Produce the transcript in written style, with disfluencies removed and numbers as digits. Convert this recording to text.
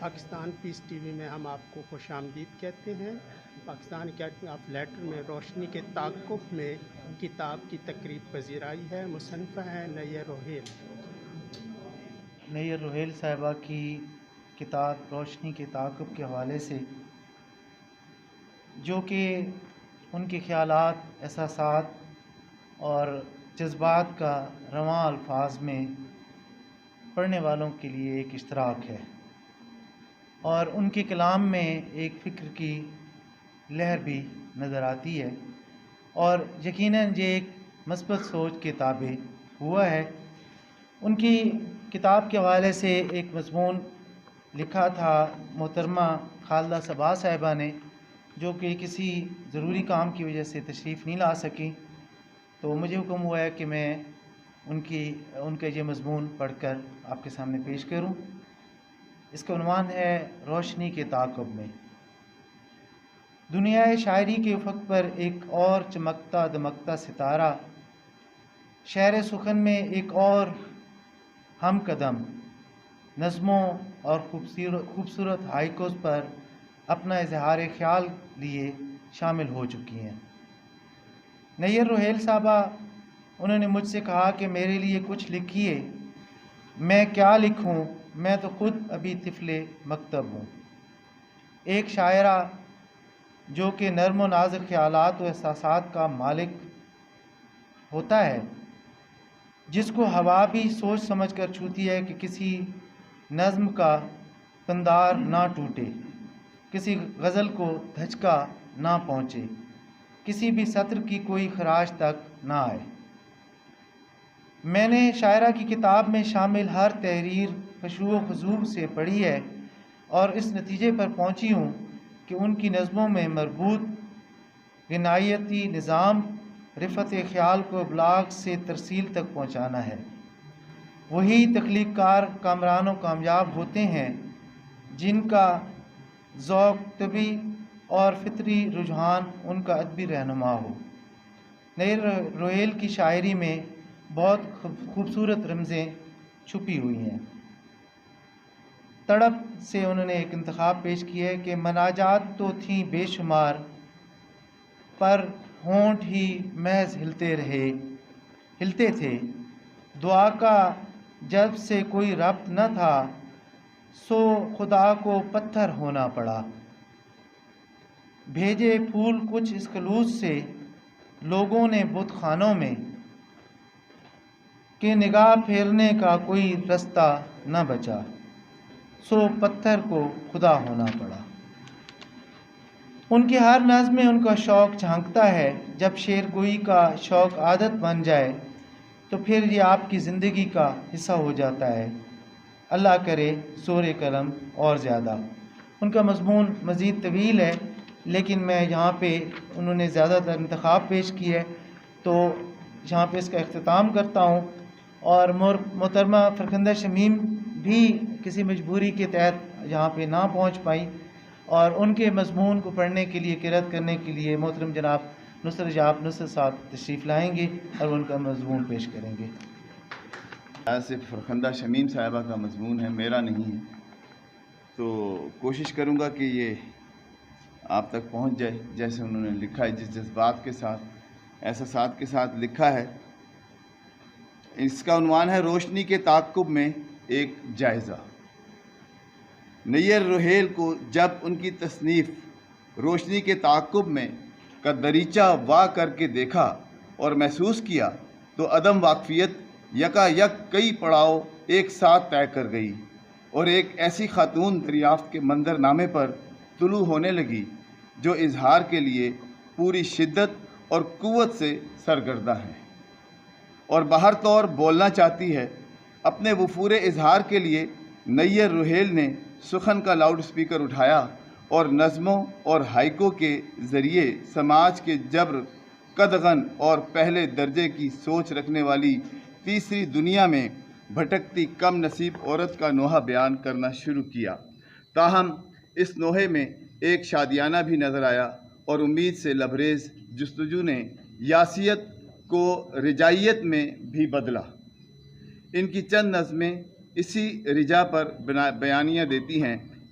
پاکستان پیس T V میں ہم آپ کو خوش آمدید کہتے ہیں۔ پاکستان اکیڈمی آف لیٹر میں روشنی کے تعاقب میں کتاب کی تقریب پذیر آئی ہے۔ مصنفہ ہیں نیّر روہیل۔ نیّر روہیل صاحبہ کی کتاب روشنی کے تعاقب کے حوالے سے، جو کہ ان کے خیالات، احساسات اور جذبات کا رواں الفاظ میں پڑھنے والوں کے لیے ایک اشتراک ہے، اور ان کے کلام میں ایک فکر کی لہر بھی نظر آتی ہے، اور یقیناً یہ ایک مثبت سوچ کے تابع ہوا ہے۔ ان کی کتاب کے حوالے سے ایک مضمون لکھا تھا محترمہ خالدہ صباح صاحبہ نے، جو کہ کسی ضروری کام کی وجہ سے تشریف نہیں لا سکیں، تو مجھے حکم ہوا ہے کہ میں ان کا یہ مضمون پڑھ کر آپ کے سامنے پیش کروں۔ اس کا عنوان ہے روشنی کے تعاقب میں۔ دنیائے شاعری کے افق پر ایک اور چمکتا دمکتا ستارہ، شہر سخن میں ایک اور ہم قدم، نظموں اور خوبصورت ہائیکوز پر اپنا اظہار خیال لیے شامل ہو چکی ہیں۔ نیّر روہیل صاحبہ، انہوں نے مجھ سے کہا کہ میرے لیے کچھ لکھیے۔ میں کیا لکھوں، میں تو خود ابھی طفل مکتب ہوں۔ ایک شاعرہ جو کہ نرم و نازک خیالات و احساسات کا مالک ہوتا ہے، جس کو ہوا بھی سوچ سمجھ کر چھوتی ہے کہ کسی نظم کا پندار نہ ٹوٹے، کسی غزل کو دھچکا نہ پہنچے، کسی بھی سطر کی کوئی خراش تک نہ آئے۔ میں نے شاعرہ کی کتاب میں شامل ہر تحریر خشوع و خضوع سے پڑھی ہے، اور اس نتیجے پر پہنچی ہوں کہ ان کی نظموں میں مربوط غنائیتی نظام رفعت خیال کو ابلاغ سے ترسیل تک پہنچانا ہے۔ وہی تخلیق کار کامران و کامیاب ہوتے ہیں جن کا ذوق طبی اور فطری رجحان ان کا ادبی رہنما ہو۔ نیّر روہیل کی شاعری میں بہت خوبصورت رمزیں چھپی ہوئی ہیں۔ تڑپ سے انہوں نے ایک انتخاب پیش کیا ہے کہ مناجات تو تھیں بے شمار، پر ہونٹ ہی محض ہلتے تھے، دعا کا جب سے کوئی ربط نہ تھا، سو خدا کو پتھر ہونا پڑا۔ بھیجے پھول کچھ اس خلوص سے لوگوں نے بت خانوں میں، کہ نگاہ پھیرنے کا کوئی رستہ نہ بچا، سو پتھر کو خدا ہونا پڑا۔ ان کی ہر نظم میں ان کا شوق جھانکتا ہے۔ جب شعر گوئی کا شوق عادت بن جائے تو پھر یہ آپ کی زندگی کا حصہ ہو جاتا ہے۔ اللہ کرے زور قلم اور زیادہ۔ ان کا مضمون مزید طویل ہے، لیکن میں یہاں پہ انہوں نے زیادہ تر انتخاب پیش کی ہے، تو یہاں پہ اس کا اختتام کرتا ہوں۔ اور محترمہ فرخندہ شمیم بھی کسی مجبوری کے تحت یہاں پہ نہ پہنچ پائیں، اور ان کے مضمون کو پڑھنے کے لیے قرأت کرنے کے لیے محترم جناب نصرت صاحب تشریف لائیں گے اور ان کا مضمون پیش کریں گے۔ صرف فرخندہ شمیم صاحبہ کا مضمون ہے، میرا نہیں ہے، تو کوشش کروں گا کہ یہ آپ تک پہنچ جائے جیسے انہوں نے لکھا ہے، جس جذبات کے ساتھ، احساسات کے ساتھ لکھا ہے۔ اس کا عنوان ہے روشنی کے تعاقب میں ایک جائزہ۔ نیّر روہیل کو جب ان کی تصنیف روشنی کے تعاقب میں کا دریچہ وا کر کے دیکھا اور محسوس کیا تو عدم واقفیت یکا یک کئی پڑاؤ ایک ساتھ طے کر گئی، اور ایک ایسی خاتون دریافت کے منظر نامے پر طلوع ہونے لگی جو اظہار کے لیے پوری شدت اور قوت سے سرگرداں ہے اور باہر طور بولنا چاہتی ہے۔ اپنے وفور اظہار کے لیے نیّر روہیل نے سخن کا لاؤڈ سپیکر اٹھایا اور نظموں اور ہائیکو کے ذریعے سماج کے جبر، قدغن اور پہلے درجے کی سوچ رکھنے والی تیسری دنیا میں بھٹکتی کم نصیب عورت کا نوحہ بیان کرنا شروع کیا۔ تاہم اس نوحے میں ایک شادیانہ بھی نظر آیا، اور امید سے لبریز جستجو نے یاسیت کو رجائیت میں بھی بدلا۔ ان کی چند نظمیں اسی رجا پر بیانیہ دیتی ہیں